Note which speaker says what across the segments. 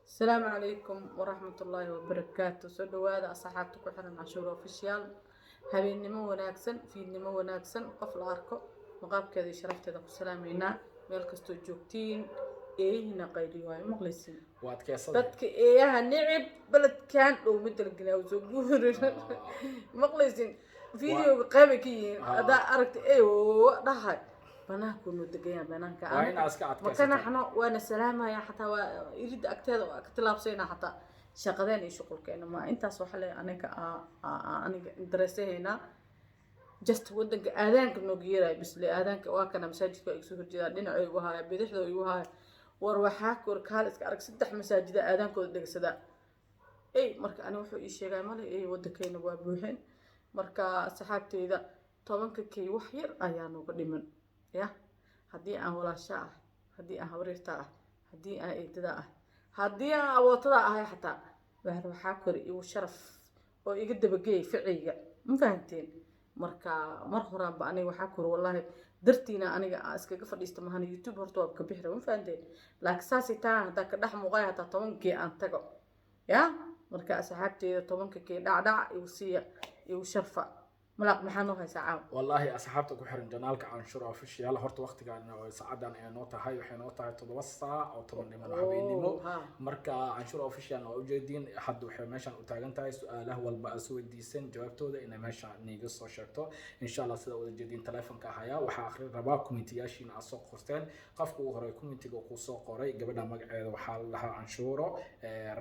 Speaker 1: السلام عليكم ورحمة الله وبركاته. سو دواada asxaabta ku xiran cashuur official habeenimo wanaagsan fiidnimo wanaagsan qof la arko maqaabkeeda iyo sharafteeda ku salaameynaa meel kastoo joogtiin eeyina qayli waayo maqlaysin dadka eeyaha nicib baledkan dhow madalgelaa soo guurin maqlaysin videoga qayb ka yihiin hadaa aragta eeyo dhahay banaanku noo degayaan banaanka makana xano waana salaamaya xataa waa irida agteeda waa ka tilaabsayna xataa shaqadeen iyo shuqulkeena ma intaas waxa le aniga dareesahayna just wadanka aadaanka noo geeray bisle aadaanka waa kana masaajidka ay soo horjeedaan dhinaca ugu haaya bidixda ugu haaya war waxaa kor kaal iska arag saddex masaajida aadaankooda dhegsada marka aniga wuxuu ii sheegay male wadankeena waa buuxin marka saxaabteyda 10 kii wax yar ayaa nooga dhiman ya haddii aan walaasha ah haddii aan hawreerta ah haddii aan eedada ah haddii aan awootada ahay xataa waxaa kori igu sharaf oo iga dabageeyay ficayga ma fahanteen marka mar horaan ba aniga waxaa kori wallahi dartiina aniga aan iskaga fadhiisto mahana youtube horta waa ka bixira ma fahanteen laakiin saasi taa hadda ka dhex muuqay hataa 10 kii aan tago ya marka asxaabteeda 10 kii dhacdhac igu siiya igu sharfa ملاك محنو هاي ساعة
Speaker 2: والله أصحابتك وحرن جنالك عن شروع official هرت وقتك أنا سعدان أنا نوتها هاي وحين نوتها تتوسع أو تمني من حبيني مو مركا عن شروع official أو جدين حد وحين ماشان وتاجنتها سؤاله والبأسو الديسن جوابته ده إنه ماشان نيجس وشرته إن شاء الله سيدا الجدين تلفون كهايا وحآخر ربا كوميتياشين على سوق خرتين قفكوا وهراي كوميتي جو سوق قري قبلنا مقعد وحال لها عن شروع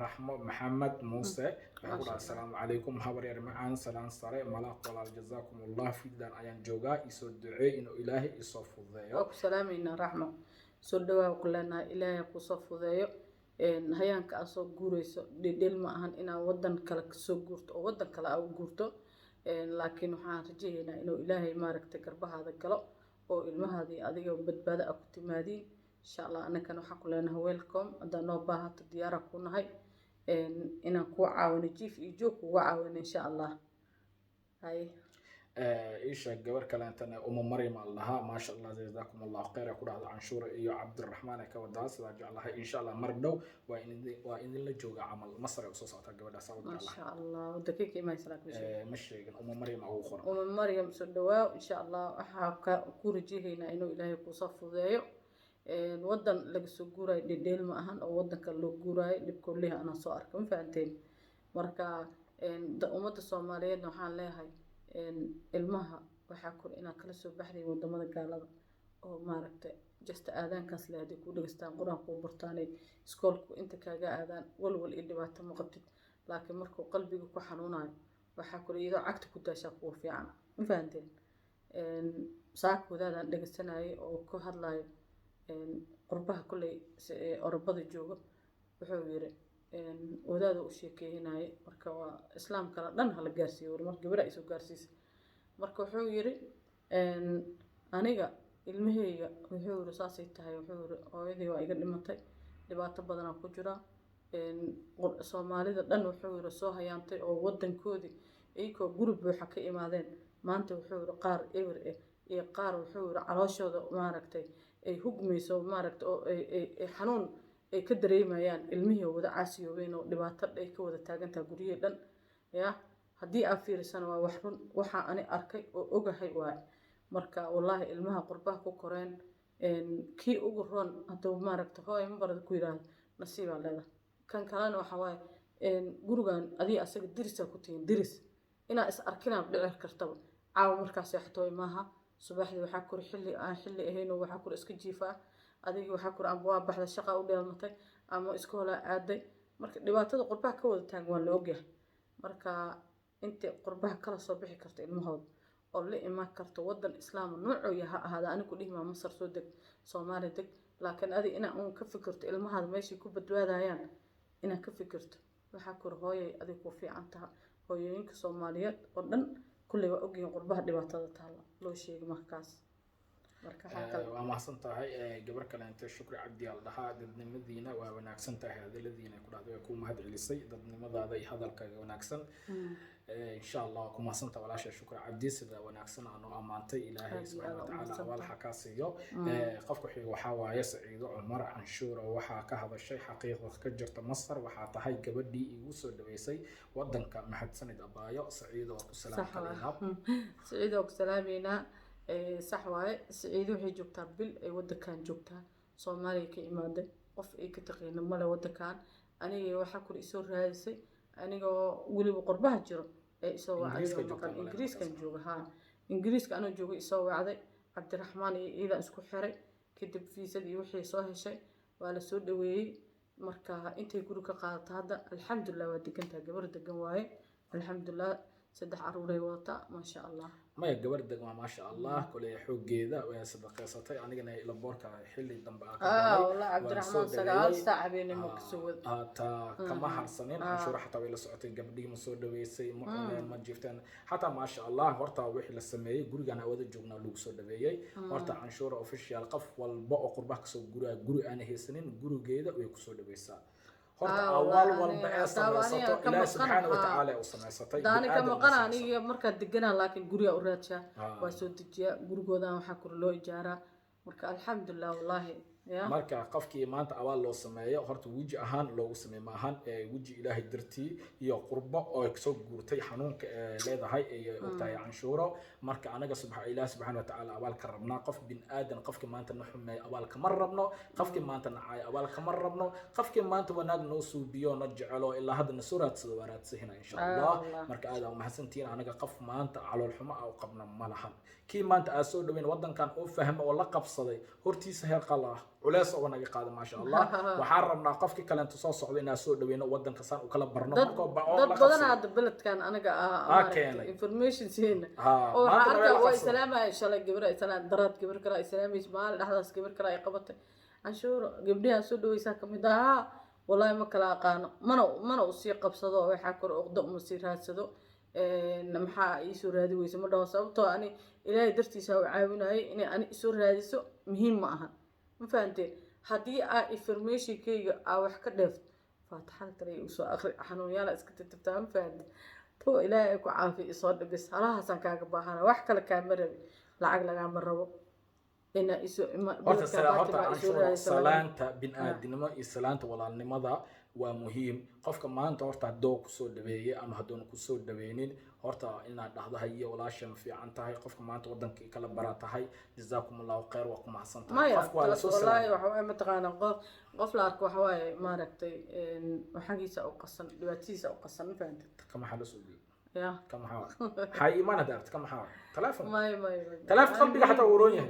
Speaker 2: رحمة محمد موسى السلام عليكم هبري معان سلام صاري ملاك ولا جزاكم الله في دان أيان جوجا يسود دعاء إنه إلهي يصف ذايو.
Speaker 1: سلام إن رحمة سودوا كلنا إلهي يصف ذايو إن هيان كأسو جوريس دل ما هن إن ودن كلك سوجورت أو ودن كلا أو جورتو لكن حارجينا إنه إلهي ما ركتكر بهذا الكلام أو المهدي أديه بدأ أكتمادي إن شاء الله أنا كانوا حكوا لنا ويلكم أدا نوبها الديارة كنا هاي إن كوعة ونجيف يجوك وعاون إن شاء الله هاي
Speaker 2: إيش الجوار كلامتنا مريم الله ما شاء الله جزاكم الله خير كل هذا عنشور إيو عبد الرحمن كوداس رجع الله إن شاء الله مردو وإن اللي جوجا عمل مصر وصوصات الجوار سعود
Speaker 1: ما شاء الله ودقيقة ما يسلك بشيء
Speaker 2: مشي مريم أو أخرى
Speaker 1: مريم سدوا إن شاء الله أحاك كورجي هنا إنه إلهي قصف ذايو الودن لقى سجورة ديل معهن أو ودن كله جورة لكلها أنا صار كم فانتين مركا أمة الصومالية نحن لها ilmaha waxaa kor inaa kala soo baxday wadamada gaalada oo maaragtay just aadaankaas leeyahay ku dhageystaan quraanka u bartaanay iskoolku inta kaaga aadaan walwal iyo dhibaato ma qabtid laakiin markuu qalbiga ku xanuunayo waxaa kor iyadoo cagta ku daashaa kuwa fiican ma fahanteen saakoodaadaan dhageysanayay oo ku hadlayo qurbaha kulley orobada jooga wuxuu yiri wadaada u sheekeynay marka waa islaam kala dhan hala gaarsiyo mar gabar ay soo gaarsiisay marka wuxuu yiri aniga ilmaheyga wuxuu yiri saasay tahay wuxuu yiri hooyadii waa iga dhimatay dhibaato badan ku jira Soomaalida dhan wuxuu yiri soo hayaantay oo wadankoodii ayko group waxa ka imaadeen maanta wuxuu yiri qaar ewer iyo qaar wuxuu yiri calooshooda maaragtay ay hugmayso maaragtay oo ay xanuun ay ka dareemayaan ilmihii wada caasiyoobeen oo dhibaato ay ka wada taagantaa guriga dhan ya haddii aad fiirisana waa wax run waxa ani arkay oo ogahay waay marka wallahi ilmaha qurbaha ku koreen kii ugu roon haduu maaragtay hooy ma barad ku yiraahdo nasiib aan leedahay kan kalena waxa waay gurigan adii asaga dirisa ku tiin diris ina is arkina dhici kartaba caaw markaas yaxtooy maaha subaxdii waxa kor xilli aan xilli ahayn oo waxa kor iska jiifaa adiga waxa ku raan baa baxda shaqo u dheelmatay ama iskoola aaday marka dhibaatada qurbaha ka wada taagan waa la ogyahay marka inta qurbaha kala soo bixi karto ilmahood oo la imaan karto wadan islaam nooco yaha ahada anigu dhihma Masar soo deg Soomaali deg laakiin adi ina uun ka fikirto ilmahaada meeshii ku badbaadayaan ina ka fikirto waxa ku hooyay adiga ku fiican tahay hooyooyinka Soomaaliyeed oo dhan kulli waa ogyihiin qurbaha dhibaatada taala loo sheegay markaas
Speaker 2: waa mahadsan tahay gabar kale inta shukri cabdi al dhahaa dadnimadiina waa wanaagsan tahay hadaladiina ku dhacday ku mahad celisay dadnimadaada iyo hadalkaaga wanaagsan insha Allah ku mahadsan tahay walaasha shukri cabdi sida wanaagsan aanu amaantay ilaahay subhanahu wa ta'ala awalha ka siiyo qofku waxa waaye Saciido Umar Canshuur waxa ka hadashay xaqiiqada ka jirta Masar waxa tahay gabadhii igu soo dhaweysay wadanka mahadsanid abaayo Saciido ku salaamay
Speaker 1: Saciido ku salaamina صح واي سعيد وحي جوجتا بل اي ودكان جوجتا Soomaaliya ka imaaday qof ay ka taqeen mala wadankan aniga waxa ku isoo raadisay aniga waliba qurbaha jiro ee isoo wacay maqal Ingiriiskan jooga Ingiriiska anoo joogay isoo wacday Cabdiraxmaan iyada isku xiray kadib fiisadii wixii soo heshay waa la soo dhaweeyay marka intay guri ka qaadato hadda alxamdulillah waa degantaa gabar degan waaye alxamdulillah saddex aruuray wata ma sha Allah
Speaker 2: ما يقبر دقما ما شاء الله كل حوق جيدا وصدق قصتي أنا جنا إلى بوركا حلي دنبا
Speaker 1: والله عبد الرحمن سقال ساعة بين مكسود
Speaker 2: تا كما حرصنين عشان حتى ويلا صعتي قبلي مسود ويسي مقنن ما جفتن حتى ما شاء الله ورتا وحي للسماي جوري أنا أود جونا لوك سود وياي ورتا عنشورة أوفيشال قف والباقي قربك سو جوري أنا هي سنين جوري جيدا ويكسود ويسا horta awal walba ee samaysato ilaahay subhanahu wa ta'ala uu samaysatay
Speaker 1: daani kama qanaaniga marka deganaa laakiin guriga u raadsha waa soo dejiya gurigooda waxa kor loo ijaara marka alxamdulillah wallahi
Speaker 2: marka qofkii maanta awaal loo sameeyo horta wiji ahaan loogu sameeyo ma ahan wiji ilaahay dartii iyo qurbo oo soo guurtay xanuunka leedahay ee ogtahay canshuuro marka anaga ilaahay subhanahu wa ta'ala awaal ka rabnaa qof bin aadan qofkii maanta naxumay awaal ka marrabno qofkii maanta nacay awaal ka marrabno qofkii maanta wanaag noo suubiyo na jecelo ilaa hadda suraad sida waraadsiina insha Allah marka aad ma hasantiin anaga qof maanta calool xumo oo qabna malahan kii maanta aad soo dhaweyn wadankan oo fahmo oo la qabsaday hortiisa heer qalaa culays oo naga qaado ma sha Allah waxaan rabnaa qofkii kale inta soo socdo inaan soo dhaweeyno wadanka san u kala barno
Speaker 1: marka dad badan aad beledkan anaga information siina oo arka way salaamay shalay gabar ay salaam darad gabar kale ay salaamay maal dhaxdaas gabar kale ay qabatay canshuur gabdhaha soo dhaweysa kamid wallahi ma kala aqaano mana u sii qabsado waxa kor uqdo uma sii raadsado maxaa ay soo raadi weyso ma dhaw sababtoo ani ilaahay dartiisa u caawinayay in ani soo raadiso muhiim ma aha ma fahanteen haddii information kayga wax ka dheefto faataxada kale u soo akhri xanuunyaala iska tirtirtaa ma fahanteen to ilaahay ku caafiyo soo dhibis halahaasan kaaga baahana wax kale kaama rabi lacag lagama rabo ina isu
Speaker 2: horta salaanta bini'aadanimo iyo salaanta walaalnimada waa muhiim qofka maanta horta hadoo ku soo dhaweeyay ama hadoon ku soo dhaweenin horta inaad dhahdo hayo walaashan fiican tahay qofka maanta wadanka kala bara tahay jazaakumullahu khayr wa kuma ahsan tahay qofka waa soo
Speaker 1: wallahi waxa ma taqaan qof la arko waxa way maaragtay waxagiisa u qasan dhibaatiisa u qasan faanta
Speaker 2: kama xal soo
Speaker 1: يا
Speaker 2: كم حاول حي ما ندرت كم حاول تلفون
Speaker 1: ما
Speaker 2: تلف قلبي حتى وروني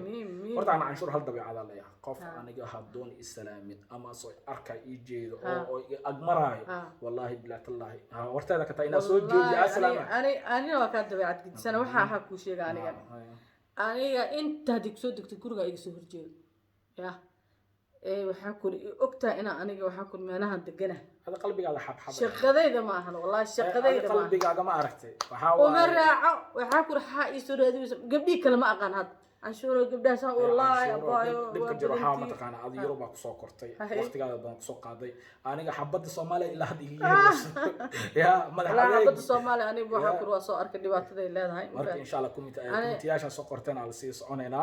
Speaker 2: ورد أنا عنشور هل دبي على الله قف أنا جا هدون السلام أما صوي أركا يجيد أو أجمراي والله بلا الله ورد هذا كتاينا صوت جودي السلام
Speaker 1: أنا وكاد دبي عاد قد سنة وحى حكوا شيء أنا أنت هديك صوت دكتور كورجا يجسور جيد يا وحكوا أكتر أنا وحكوا معناها الدجنة
Speaker 2: هذا قلبي على حب
Speaker 1: شقذي ما أنا والله شقذي
Speaker 2: قلبي على ما عرفتي
Speaker 1: ومرة وحكوا حق يسور هذي قبلي كلمة أقان هذا عنشور قبلها سا والله يا بايو
Speaker 2: دبك جروحها ما تقانا هذه يوروبا كسو كورتي وقت قاعد بان كسو قاضي أنا حبض الصومالي إلا هذه يا مدح
Speaker 1: عليك حبض الصومالي أنا بحكوا واسو أركض دبات ذي لا هاي
Speaker 2: مرة إن شاء الله كوميتي عشان سو قرتين على سيس عنينا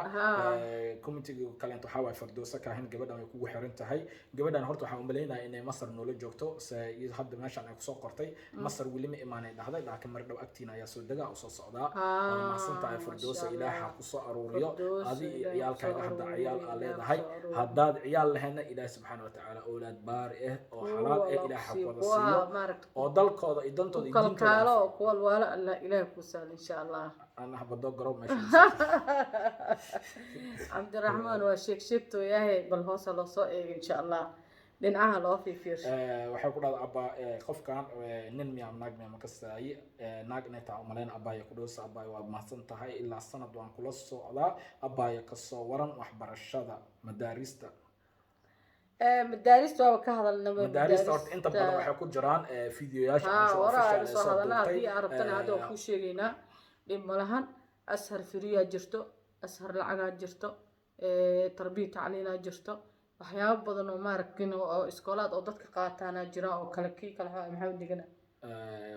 Speaker 2: كوميتي كلام تحاول فردوسة كهين قبلنا يكون حرنت هاي قبلنا هرتو حاول بلينا إن مصر نولج جوكتو سيحد ماشي عن كسو قرتي مصر ولي ما إيمانه هذا لكن مرة أكتينا يا سودجا أو صعدا ما سنت فردوسة إلى حق كسو أروريو هذه عيال كان هذا عيال على هاي هذا عيال لهنا إلى سبحانه وتعالى أولاد بارئه أو حلال إلى حق وصية أو ضل كذا إذا أنتوا
Speaker 1: كل كلا كل ولا لا إله كسال إن شاء الله
Speaker 2: أنا حبض قرب ماشي
Speaker 1: عبد الرحمن وشيكتو ياهي بالهوصلة صائغ إن شاء الله dhinacaha loo fiifiyo
Speaker 2: waxay ku dhada abba qofkan nin miyaa naag miyaa makasay naag inay taa umaleyn abbaaya ku dhowsa abbaaya waa mahadsan tahay ilaa sanad waan kula socdaa abbaaya ka soo waran waxbarashada madaarista
Speaker 1: madaarista waa ka hadalnaa
Speaker 2: madaarista horta inta badan waxay ku jiraan fiidiyoyaasha aan
Speaker 1: soo hadalnaa haddii arabtana hadda waan ku sheegaynaa dhib malahan ashar firiyaa jirto ashar lacagaa jirto tarbiya tacliinaa jirto waxyaabo badan oo maaragtin oo iskoolaad oo dadka qaataana jira oo kale kii kale maxaa u dhigana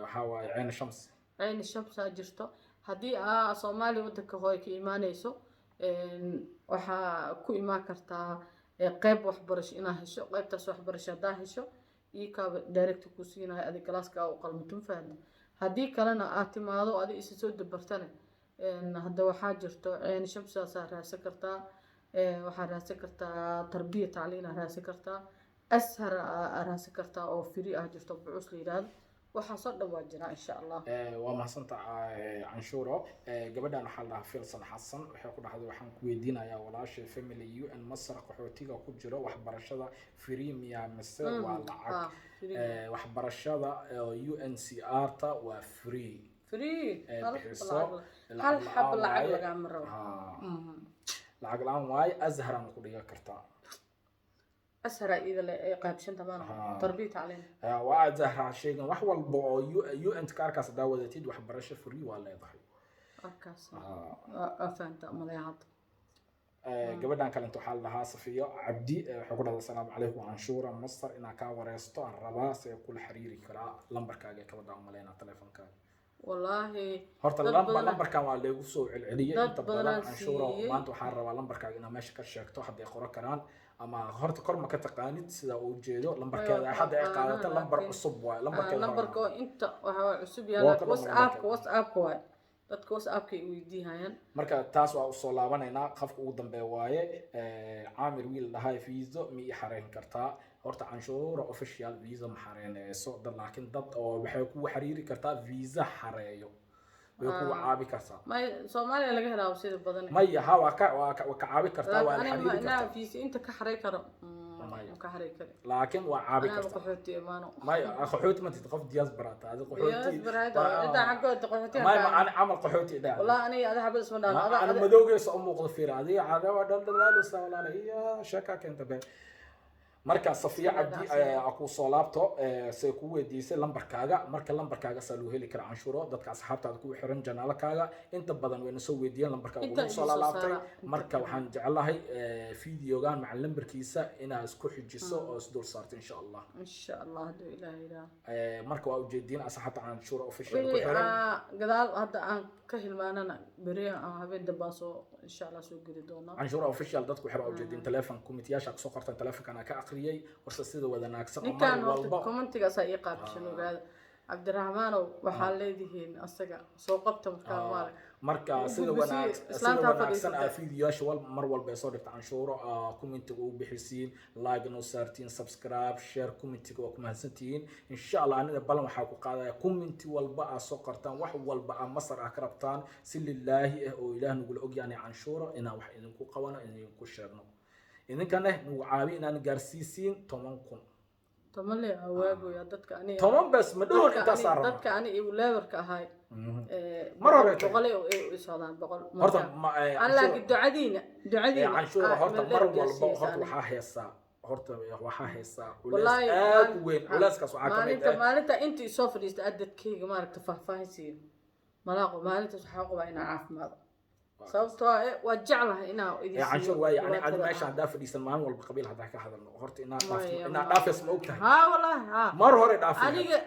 Speaker 2: waxaa waaye cayna shams
Speaker 1: cayna shamsaa jirto haddii aa soomaaliya waddanka hooy ka imaanayso waxaa ku imaan kartaa qayb waxbarasho inaa hesho qaybtaas waxbarasho haddaa hesho iyo kaaba direct ku siinayo adi galaaska u qalmatun fahmi haddii kalena aad timaado adi isa soo dabartana hadda waxaa jirto cayna shamsaasaa raadsan kartaa waxaa raadsan kartaa tarbiya tacliina raadsan kartaa ashar raadsan kartaa oo free ah jirto bucus la yiraahdo waxaasoo dhan waa jiraa insha allah
Speaker 2: waa mahadsantaa canshuuro gabadhan waxaa la dhahaa filsan xasan waxay ku dhahday waxaan ku weydiinayaa walaasha family un masar qaxootiga ku jiro waxbarashada free miya mise waa lacag waxbarashada UNCR ta waa free
Speaker 1: bixiso hal xab lacag lagama rabo
Speaker 2: lacag la-aan waaye azharan ku dhiga kartaa
Speaker 1: أسرع إذا قابشن تماما تربية علينا.
Speaker 2: وأزهر شيء وحول بو يو أنت كاركاس داود تيد وحبرش فري ولا يضحي.
Speaker 1: أكاس. أفنت مليعات.
Speaker 2: قبل أن كانت حال لها صفية عبدي حقول الله السلام عليكم عاشورة مصر إن كاورستو الربا سيقول حريري كلا لمبر كاجي كبدا ملينا تلفون كاجي. والله هرت لمبر كان والله وسوع العليا أنت بدل عاشورة ما أنتو حروا لمبر كاجي أنا ماشي كشكتو حد يقرأ كران أما هرت كور ما كتقانيد سدا وجيدو لمبر كذا حد قاعدة لمبر عصب واي لمبر كذا
Speaker 1: لمبر كو أنت عصب يلا واتساب كواي dadka WhatsApp-ka ay weydiiyaan
Speaker 2: marka taas waa soo laabanayna qofka ugu dambeeya waaye caamir wiil dhahay fiiso mi xareen kartaa horta canshuura official visa ma xareenayso laakiin dad oo waxay ku xariiri kartaa visa xareeyo way ku caabi kartaa
Speaker 1: ma Soomaaliya laga helaa sida badan
Speaker 2: ma yaha waa ka caabi kartaa waa xariiri kartaa
Speaker 1: ana visa inta ka xarey karo ka xarey karo
Speaker 2: laakiin waa caabi kartaa
Speaker 1: qaxooti imaano
Speaker 2: ma qaxooti ma tidqof diaspora taada qaxooti
Speaker 1: inta xaqooda qaxooti
Speaker 2: ما أنا عمل قحوتي ده
Speaker 1: والله أنا هذا حبل اسمه ده
Speaker 2: أنا مدوقي سأمو قضفير هذه عدوى دلدلال وسأولا هي شكاك أنت به مركز صفية عبدي أكو صلابته سيكون ديسة لمبر كاجا مركز لمبر كاجا سألوه لي كر عنشورة دتك أصحابته تكون حرن جنالا كاجا أنت بدن وين نسوي دي لمبر كاجا صلابته مركز وحن جعلها فيديو كان مع لمبر كيسة إنا اسكو حجسو أصدر صارت إن شاء الله
Speaker 1: إن شاء الله دو إله
Speaker 2: مركز وجدين أصحابته عنشورة أوفيشال
Speaker 1: قدال هذا عن كهل ما أنا بريء هبين دباسو إن شاء الله سوق جديدنا
Speaker 2: عنشورة أوفيشال دتك حرا وجدين تلفون كوميتياش أكسو قرطن تلفون كان كأقريي ورسيده ودناكسن
Speaker 1: ninkan horta commentiga sa ii qaabshan ogaada Cabdiraxmaan waxa leedihiin asaga soo qabta
Speaker 2: marka sida wanaagsan fiidiyoyaasha mar walba ay soo dhigta canshuuro commentiga u bixisiin like no sartiin subscribe share commentiga waa ku mahadsantihiin insha Allah anida balan waxa ku qaadaya commenti walba aa soo qortaan wax walba aa masar ah ka rabtaan si lillaahi oo ilaahay nagu og yaani canshuuro ina wax idinku qabano idinku sheegno idinkana nagu caabi inaan gaarsiisiin 10,000
Speaker 1: tamale awaago ya dadka ani
Speaker 2: 10 bas ma dhoon inta saaran
Speaker 1: dadka ani iyo leverka ahay
Speaker 2: mar hore
Speaker 1: boqol ay socdaan boqol
Speaker 2: horta
Speaker 1: alla ducadiina
Speaker 2: canshuura horta mar walba horta waxaa heesaa culays aad u weyn culayskaas waxaa ka mid ah
Speaker 1: maalinta intii soo fadhiista dadkayga maaragta faahfaahinsiin malaaqo maalintaas waxaa qabaa inaa caafimaado sababtoo ah waa jeclahay inaa idin
Speaker 2: canshuur waay ani meesha hadaa fadhiisan maalin walba qabiil hadaa ka hadalno horta inaa dhaafis ma ogtahay
Speaker 1: ها والله ها
Speaker 2: mar hore dhaafay
Speaker 1: aniga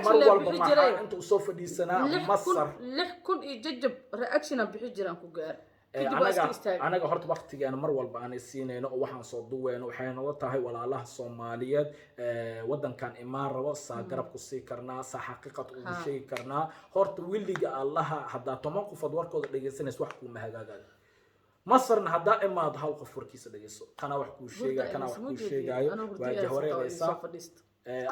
Speaker 2: mar walba maxaa inta soo fadhiisanaa masar
Speaker 1: 6,000 iyo jajab reaction bixi jiraan ku gaar
Speaker 2: anaga horta waqtigeena mar walba aan siinayno oo waxaan soo duweyno waxay noo tahay walaalaha Soomaaliyeed wadankan imaan rabo saa garab ku sii karnaa saa xaqiiqad u sheegi karnaa horta wiliga Allah hadaa 10 qof warkooda dhageysanayso wax ku mahagaagaad masarna hadaa imaad hal qof warkiisa dhageyso kana wax ku sheegayo waa jahwareeysa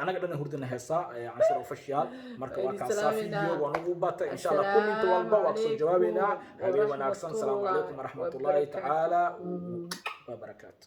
Speaker 2: anaga dhan hurdina heesa canshuur official marka waa ka saafiyo waan ugu batay insha Allah comment walba waa soo jawaabeena habeen wanaagsan salaamu alaykum wa rahmatullahi ta'ala wa barakatuh